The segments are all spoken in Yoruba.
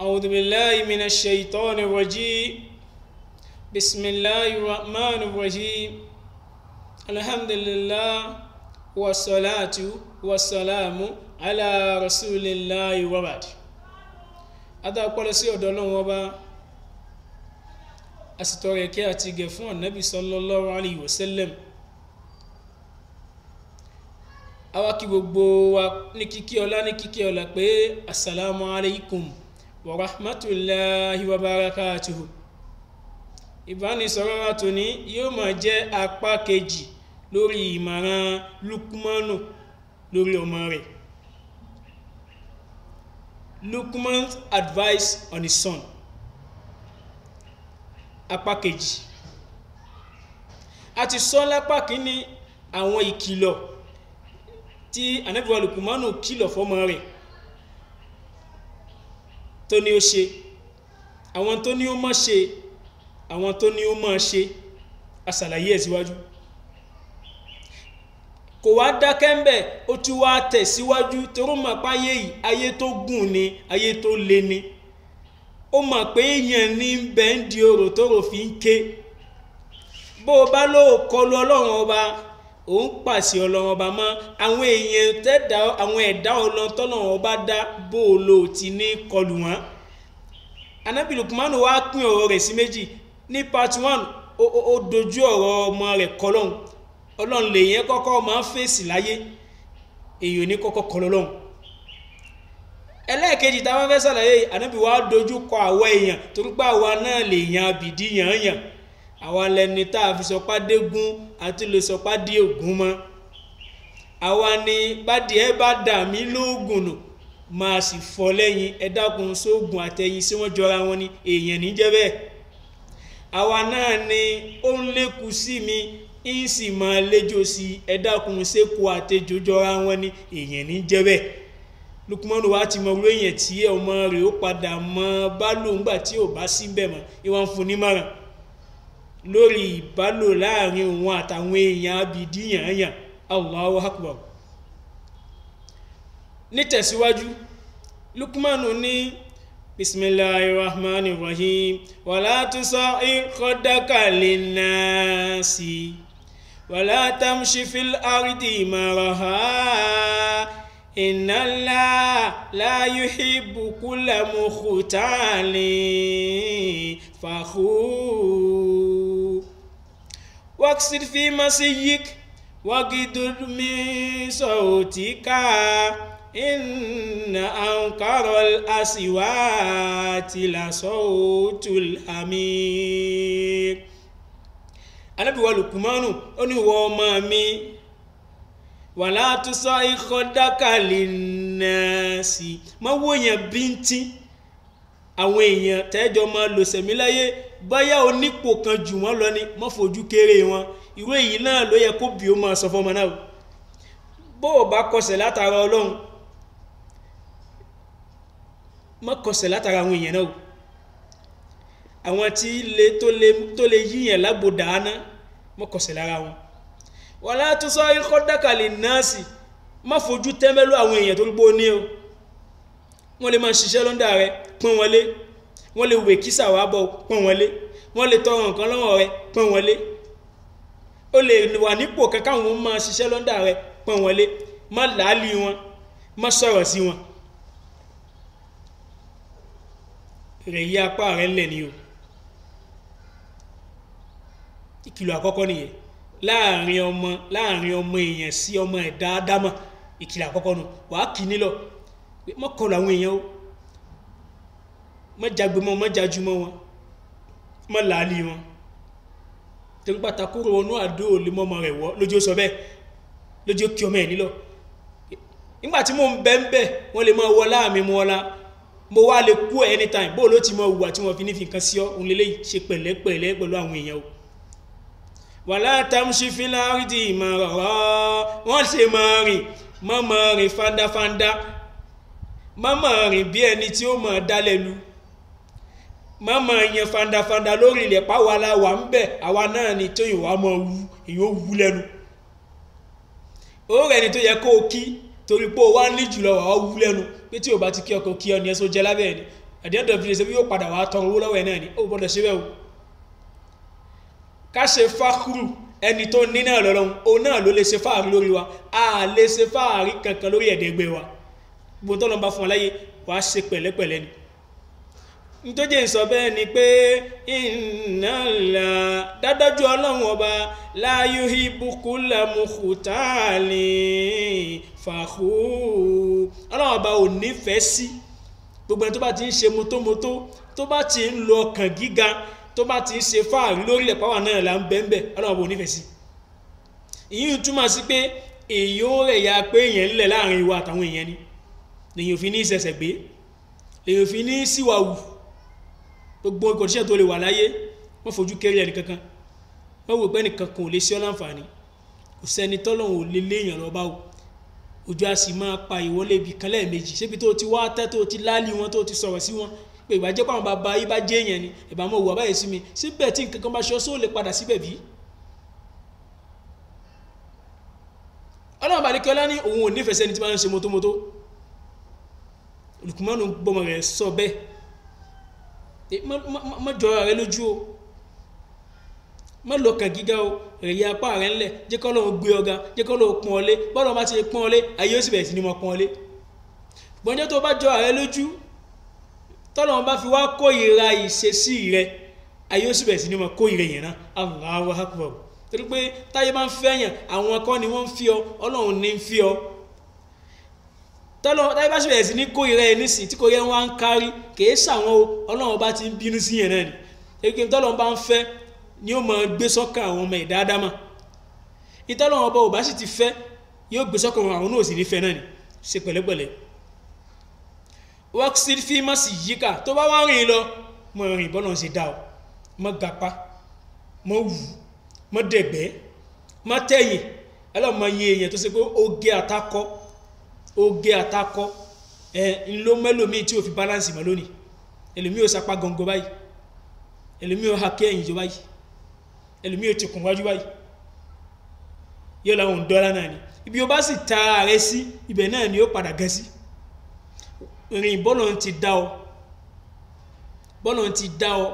أعوذ بالله من الشيطان الرجيم بسم الله الرحمن الرحيم الحمد لله والصلاة والسلام على رسول الله وبعد. هذا قول سيد الله وبا أستوري كاتي جفون النبي صلى الله عليه وسلم. Àwa kí gbogbo wa ní kíkí ọlá pé assalamu alaikum wa rahmatullahi wa barakatuhu. Ìbánisọ̀rọ̀ wa tòní yóò máa jẹ́ apá kejì lórí ìmọ̀ràn Lukmanu lórí ọmọ rẹ̀. Lukman's advice on his son. Apá kejì. A ti sọ lápá kìíní àwọn ìkìlọ̀ tí Ànábì wa Lukmanu kìlọ̀ fọ́mọ rẹ̀ tó ní ó ṣe, àwọn tó ní ó má ṣe, àwọn tó ní ó má ṣe, àṣàlàyé ẹ̀ síwájú. Kò wá dákẹ́ ńbẹ̀, ó tún wá tẹ̀síwájú torí mọ̀ pé ayé yìí ayé tó gùn ni, ayé tó le ni. Ó mọ̀ pé èèyàn ní bẹ́ńdì orò tó rò fi ń ké. Bó o bá lóò kọlu Ọlọ́run ọba, òun pàṣẹ Ọlọ́run ọba mọ́ àwọn èèyàn tẹ́dá àwọn ẹ̀dá ọlọ́run ọba dá bó o lò ti ní kọlù wọn. Ànábì Lukmanu wá pín ọ̀rọ̀ rẹ̀ sí méjì. Ní part 1 ó dojú ọ̀rọ̀ ọmọ rẹ̀ kọlọ́hun. Ọlọ́run lèyẹn kọ́kọ́ máa ń fèsì láyé, èèyàn ní kọ́kọ́ kọlọ́hun. Ẹlẹ́ẹ̀kejì táwọn fẹ́ sàlàyé, Ànábì wá dojú kọ àwa èèyàn torí pé àwa náà lèèyàn àbìdí yànyàn. Àwa lẹni tá a fi sọpá dégún àti lè sọpá dé ògún mọ́. Àwa ni bádìí ẹ bá dà mí lóògùn nù máa sì fọ́ lẹ́yìn, ẹ dákun sóògùn àtẹ̀yìn sí wọ́n jọra wọn ni, èèyàn ní jẹ́ bẹ́ẹ̀. Àwa náà ni ó ń lékù sí mi ń sì máa léjò sí, ẹ dákun sékù àtejò jọra wọn ni, èèyàn ní jẹ́ bẹ́ẹ̀. Lukmanu wa ti mọ èèyàn tí ọmọ rẹ̀ ó padà mọ bá lò ńgbà tí ò bá sí bẹ́ẹ̀ mọ́, ìwọ̀n fún ní márùn lórí ìbálò láàrin òun àtàwọn èèyàn abìdí yànyàn. Allahu Akbar. Nítẹ̀síwájú, Lukmanu ní Bismillahirrahmanirrahim. Wala tusa'ir khaddaka linnasi wala tamshi fil ardi maraha inna Allaha la yuhibbu kulla mukhtalin fakhur. واقصد في مسيك وغضض من صوتك إن أنكر الأصوات لصوت الحمير. Ànábì wa Lukmanu ó ní wọ ọmọ mi, wala tusa'ir khaddaka linnasi, má wò yẹn bíntín àwọn èèyàn tẹ́jọ máa lò sẹ̀mí láyé, báyá onípò kan jù wọ́n lọ ní má fojú kéré wọn. Irú èyí náà ló yẹ kó bí ó máa sọ fọ́mọ náà. Bó o bá kọsẹ̀ látara Ọlọ́run, má kọsẹ̀ látara àwọn èèyàn náà. Àwọn tí tó lè yíyàn lágbo dáná, má kọsẹ̀ lára wọn. Wala tusa'ir khaddaka linnasi, má fojú tẹ́mbẹ́lú àwọn èèyàn tó gbó ní o. Wọ́n lè máa ṣiṣẹ́ lọ́ndà rẹ, pọ́n wọn lé. Wọ́n lè wè kísà wá bọ̀, pọ́n wọn lé. Wọ́n lè tọrọ nǹkan lọ́wọ́ rẹ, pọ́n wọn lé. Ó lè wà nípò kankan wọn máa ṣiṣẹ́ lọ́ndà rẹ, pọ́n wọn lé. Má làálì wọn, má sọ̀rọ̀ sí wọn. Rẹ̀ yí apá rẹ̀ ńlẹ̀ ni o. Ìkìlọ̀ àkọ́kọ́ nìyẹn. Láàrin ọmọ èèyàn sí ọmọ ẹ̀dá Ádámà, ìkìlọ̀ àkọ́kọ́ nù. Wàá kì í nílọ. Má kọlù àwọn èèyàn o. Má jagbe mọ́, má jajú mọ́ wọn. Má làálì wọn. Torí pàtàkùrò wọnú àdó olè mọ́mọ rẹ̀ wọ́ lójú sọ bẹ́ẹ̀, lójú kí ọmọ ẹ̀ nílọ. Nígbàtí mo ń bẹ́ wọ́n lè máa wọ láàmì mọ́ ọlá, mo wá lè kú anytime. Bó ló ti mọ hùwà tí wọ́n fi ní fi nǹkan sí ọ́, òun lélẹ́yìí ṣe pẹ̀lẹ́pẹ̀lẹ́ pẹ̀lú àwọn èèyàn o. Wala tamshi fil ardi maraha, wọ́n ṣe máa rìn, má máa rìn fandafanda, má máa rìn bí ẹni tí ó máa dálẹ̀ lu, má máa yan fandafanda lórí ilẹ̀ pàwọ́ aláwà ń bẹ̀, àwa náà ni tó yìnwá máa wú, èyí ó wú lẹ́nu. Ó rẹ̀ ni tó yẹ kó o kí torí pé o wá ní jùlọ wà á wú lẹ́nu pé tí o bá ti kí ọkọ̀ kí ọ ní ẹsọ jẹ lábẹ́ ẹni àdéhùn fi lè ṣe bí yóò padà wá tọrọ owó lọ́wọ́ ẹ̀ náà ni ó gbọ́dọ̀ ṣe bẹ́ẹ̀ o ká ṣe fákúrú ẹni tó ní náà lọ́rùn òun náà ló lè ṣe fáàrí lórí wa a lè ṣe fáàrí kankan lórí ẹ̀dẹ́gbẹ́ wa gbogbo tó lọ́n bá fún ọ láyé wàá ṣe pẹ̀lẹ́pẹ̀lẹ́ ni nítorí ìsọ bẹ́ẹ̀ ni pé ìnáàlá dádájú ọlọ́run ọba la yuhibbu mukhtalin fakhur ọlọ́run ọba ò nífẹ̀ẹ́ sí gbogbo ẹni tó bá ti ń ṣe mọ́tómọ́tó tó bá ti ń lo ọkàn gíga tó bá ti ń ṣe fáàrí lórílẹ̀ pàwọ̀ náà là ń bẹ́ẹ̀ ọlọ́run ọba ò nífẹ̀ẹ́ sí ìyí túmọ̀ sí pé èyí ó rẹ̀ ya pé èèyàn ńlẹ̀ láàrin ìwà àtàwọn èèyàn ni lèyìn òfin ní ìṣẹ̀ṣẹ̀ gbé lèyìn òfin ní síwáwù gbogbo ìkọ̀díṣẹ́ tó lè wà láyé wọ́n fojú kéré ẹni kankan wọ́n wò pé ẹnìkan kan ò lè sí ọ́ láǹfààní kò sẹ́ni tọ́lọ́run ò lè léèyàn lọ bá wò ojú a sì máa pa ìwọlé ibì kan lẹ́ẹ̀mejì ṣébi tó ti wá tẹ́ tó ti láàlì wọn tó ti sọ̀rọ̀ sí wọn pé ìgbà jẹ́ pàwọn bàbá yí bá jẹ́ èèyàn ni ìbá mọ̀ wà báyìí sí mi síbẹ̀ tí nǹkan kan bá ṣọ́ sóò lè padà síbẹ̀ bí. ọlọ́run balẹ̀kọ́lá ní òun ò nífẹ̀ẹ́ sẹ́ni tí máa ń ṣe mọ́tómọ́tó Lukumanu gbọmọ rẹ̀ sọ bẹ́ẹ̀ má jọra rẹ lójú o má lọ kàn gíga o rèé apá rẹ ńlẹ̀ jẹ́ kọ́ lọ́wọ́ gbé ọ̀gá jẹ́ kọ́ lọ́wọ́ pọ́n ọlé bọ́lọ́ bá ti pọ́n ọlé ayé ó sì bẹ̀rẹ̀ sí ni mo pọ́n ọlé gbọ́njọ́ tó bá jọra rẹ lójú tọ́lọ́wọ́n bá fi wá kó ìra ìṣesí rẹ ayé ó sì bẹ̀rẹ̀ sí ni mo kó ìrẹ̀ yẹn náà Allahu Akbar torí pé táyé bá ń fẹ́yàn àwọn akọ́ ni wọ́n ń fi ọ Ọlọ́run ní ń fi ọ táyé bá sì bẹ̀rẹ̀ sí ní kó ìrẹ́ ẹ nísìn tí kò yẹ wọn ń kárí kìí ṣàwọn o Ọlọ́run bá ti ń bínú sí yẹn náà ni èké tọ́lọ́run bá ń fẹ́ ni ó máa gbé sọ́kàn àwọn ọmọ ẹ̀dá ádámà ìtọ́lọ́run ọba ò bá sì ti fẹ́ yóò gbé sọ́kàn àwọn náà sì ní fẹ́ náà ni ṣe pẹ̀lẹ́pẹ̀lẹ́ wọ́n fi má sì yíká tó bá wá rìn lọ mọ rìn bọ́lọ̀ ṣe dá o mọ gapá mọ wù mọ dẹ̀gbẹ́ mọ tẹ̀yìn ẹlọ́mọ iye èèyàn tó ṣe pé oge àtakọ ńlọ mẹ́lòmíì tí ò fi balance mọ́ lónìí ẹlòmíì ò sapá gangan báyìí ẹlòmíì ò hakẹ́ ẹ̀yìn jọ báyìí ẹlòmíì ò ti kùn wájú báyìí yóò láwọn ń dọ́là náà ni ibi ó bá sì ta ààrẹ sí ibẹ̀ náà ni ó padà gẹ́ sí rìn bọ́lọ̀ ti dá ọ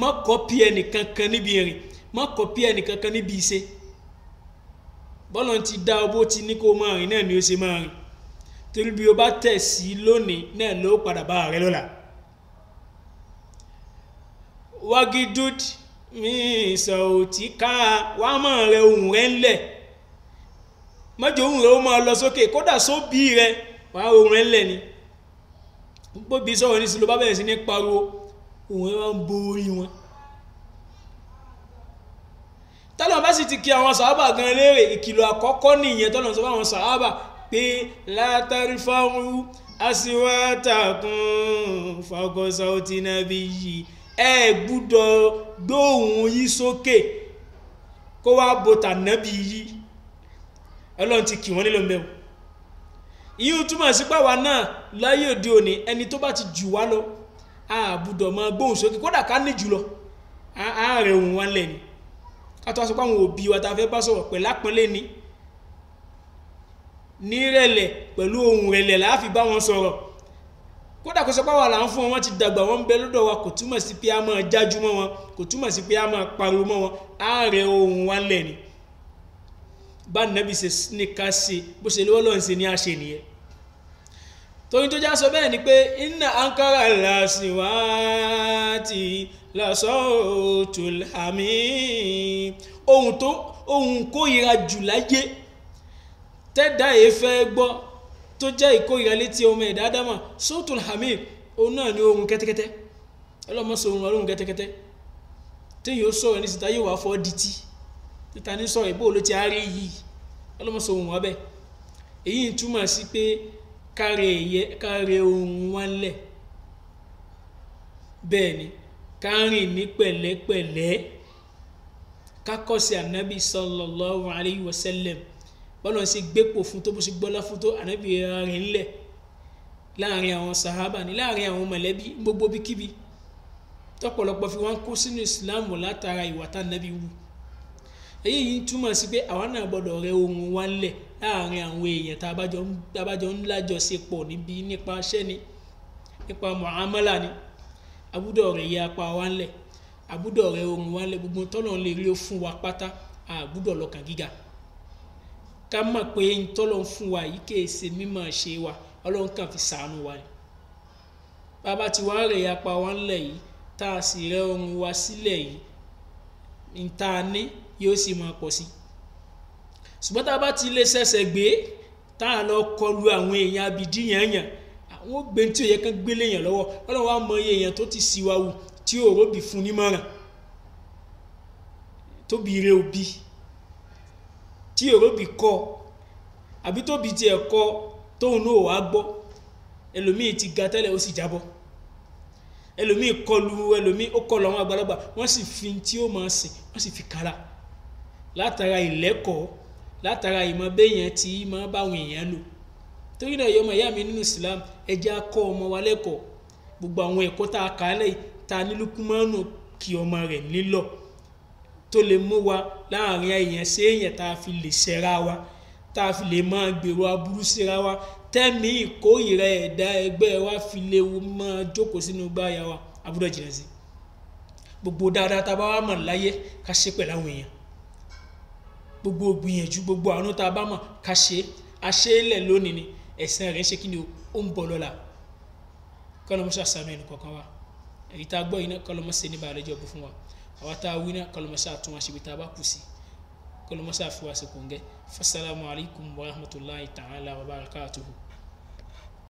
má kọ́pì ẹnìkankan níbi rìn má kọ́pì ẹnìkankan níbi iṣẹ́ bọ́lọ̀ ti dá ọ bó ti ní kó máa rìn náà ni ó ṣe máa rìn torí bí o bá tẹ̀ sí lónìí náà ló padà bá ààrẹ lọ́la wagidud mi sọ̀tì ká wàá máa rẹ ohùn rẹ ńlẹ̀ mọ́jọ ohùn rẹ ó máa lọ sókè kódà sóbì rẹ wàá ohùn rẹ ńlẹ̀ ni gbóbi sọ̀rọ̀ ní sílò bá bẹ̀rẹ̀ sí ní pariwo ohùn rẹ máa ń borí wọn tọ́lọ̀ bá sì ti kí àwọn sàhábà gan léèrè ìkìlọ̀ àkọ́kọ́ nìyẹn tọ́lọ̀ sọ fáwọn sàhábà pé la tarfa'u aswatakum fawqa sawti nabiyyi ẹ gbúdọ̀ gbóhùn yí sókè kó wá bọ́tà nábì yí ọlọ́run ti kì wọ́n nílò mẹ́wọ̀ ìyí túmọ̀ sí pàwà náà láyé òde òní ẹni tó bá ti jù wá lọ a gbúdọ̀ máa gbóhùn sókè kódà ká ní jùlọ ààrẹ ohun wa lẹ́ni ká tó wá sọ pé àwọn òbí wa ta fẹ́ bá sọ̀rọ̀ pẹ̀lú àpọ́nlé ni nírẹ̀lẹ̀ pẹ̀lú ohun rẹ̀lẹ̀ láàfi bá wọn sọ̀rọ̀ kódà kó sọ pé àwọn là ń fún wọn ti dàgbà wọn ń bẹ lọ́dọ̀ wa kò túmọ̀ sí pé a máa jájú mọ́ wọn kò túmọ̀ sí pé a máa pariwo mọ́ wọn ààrẹ ohun wa lẹ́ni bá nàbí ṣe ní ká ṣe bó ṣe lọ́wọ́ lọ́n ṣe ní àṣẹ nìyẹn torí tó já sọ bẹ́ẹ̀ ni pé inna ankara laswati lasawtul hamim ohun kórìíra jù láyé tẹ́dá èéfẹ́ gbọ́ tó jẹ́ ìkórìíra létí ọmọ ẹ̀dá ádámà sawtul hamim òun náà ni ohun kẹ́tẹ́kẹ́tẹ́ ọlọ́mọsọ ohun kẹ́tẹ́kẹ́tẹ́ tí yóò sọ̀rọ̀ ní síta yóò wá fọ́ dìtì títa ní sọ̀rọ̀ ìbò ló ti á rí yìí ọlọ́mọsọ ohun wábẹ́ èyí ń túmọ̀ sí pé káre ohun wọn lẹ̀ bẹ́ẹ̀ ni kárìn ní pẹ̀lẹ́pẹ̀lẹ́ kákọ́sí ànábì sallallahu alayhi wa sallam bọ́lọ̀ sí gbépò fún tó bó sí gbọ́lá fún tó ànábì rìn ńlẹ̀ láàrin àwọn sàhábà ní láàrin àwọn mọ̀lẹ́bí gbogbo bíkíbi tọ́pọ̀lọpọ̀ fi wọ́n kó sínú ìsìláàmù látara ìwà tá ànábì wù èyí yìí túmọ̀ sí pé àwa náà gbọ́dọ̀ rẹ ohun wa ńlẹ̀ láàrin àwọn èèyàn tá a bá jọ ń lájọṣepọ̀ nípa iṣẹ́ ni nípa muamala ni agbọ́dọ̀ rẹ̀ yẹ apá wa ńlẹ̀ agbọ́dọ̀ rẹ̀ ohun wa ńlẹ̀ gbogbo tọ́lọ̀ lè rí ó fún wa pátá agbọ́dọ̀ lọ́kàn gíga ká mọ̀ pé tọ́lọ̀ fún wa yìí kìí ṣe mímọ̀ ṣe wa Ọlọ́run kàn fi ṣàánú wa ni bàbá tí wàá rẹ̀ yẹ apá wa ńlẹ̀ yìí tá a sì rẹ̀ ohun wa sílẹ̀ yìí ní tá a ní yóò sì máa pọ̀ sí ṣùgbọ́n tá a bá ti lè ṣẹ̀ṣẹ̀ gbé tá a lọ kọlu àwọn èèyàn abidí yẹn àwọn gbé tí ó yẹ kán gbélé yẹn lọ́wọ́ Ọlọ́run wa mọ iye èèyàn tó ti ṣìwà wù tí òró bì fún nímọ̀ràn tóbi rẹ òbí tí òró bì kọ́ àbí tóbi tiẹ̀ kọ́ tóun náà wàá gbọ́ ẹlòmíì ti ga tẹ́lẹ̀ ó sì jábọ́ ẹlòmíì kọlu ẹlòmíì ó kọlu àwọn àgbàlagbà wọ́n sì fi tí ó máa sìn wọ́n sì fi kára látara ìlẹ́kọ̀ọ́ látara ìmọ̀ béèyàn tí máa báwọn èèyàn lò torí náà yọmọ ìyá mi nínú Islam ẹ jẹ́ á kọ́ ọmọ wa lẹ́kọ̀ọ́ gbogbo àwọn ẹ̀kọ́ tá a kà á lẹ́yìn tá a ní Lukumanu kí ọmọ rẹ̀ nílọ̀ tó lè mú wa láàrin èèyàn sí èèyàn tá a fi lè ṣẹra wa tá a fi lè máa gbèrò aburú síra wa tẹ́mi ìkórìíra ẹ̀dá ẹgbẹ́ wa fi lè máa jókòó sínú gbáyà wa abúlé jìnnà sí gbogbo dáadáa tá a bá wà mọ̀ láyé ká ṣe pẹ̀lú àwọn èèyàn gbogbo gbìyànjú gbogbo àánú tá a bá mọ̀ ká ṣe àṣeélẹ̀ lónìí ni ẹ̀sìn rẹ̀ ṣe kí ni ó ń bọ̀ lọ́la kọ́lọ́mọṣẹ́ àṣàánú ẹnì kọ̀ọ̀kan wa èyí tá a gbọ́ yìí náà kọ́lọ́mọṣẹ́ ní bàálẹ̀ jọ̀bù fún wa àwa tá a wí náà kọ́lọ́mọṣẹ́ àtún wa ṣèbí tá a bá kù sí kọ́lọ́mọṣẹ́ àfiwá sí kòǹgẹ́ fassalamu alaikum wa rahmatullahi ta'ala wa barakatuhu.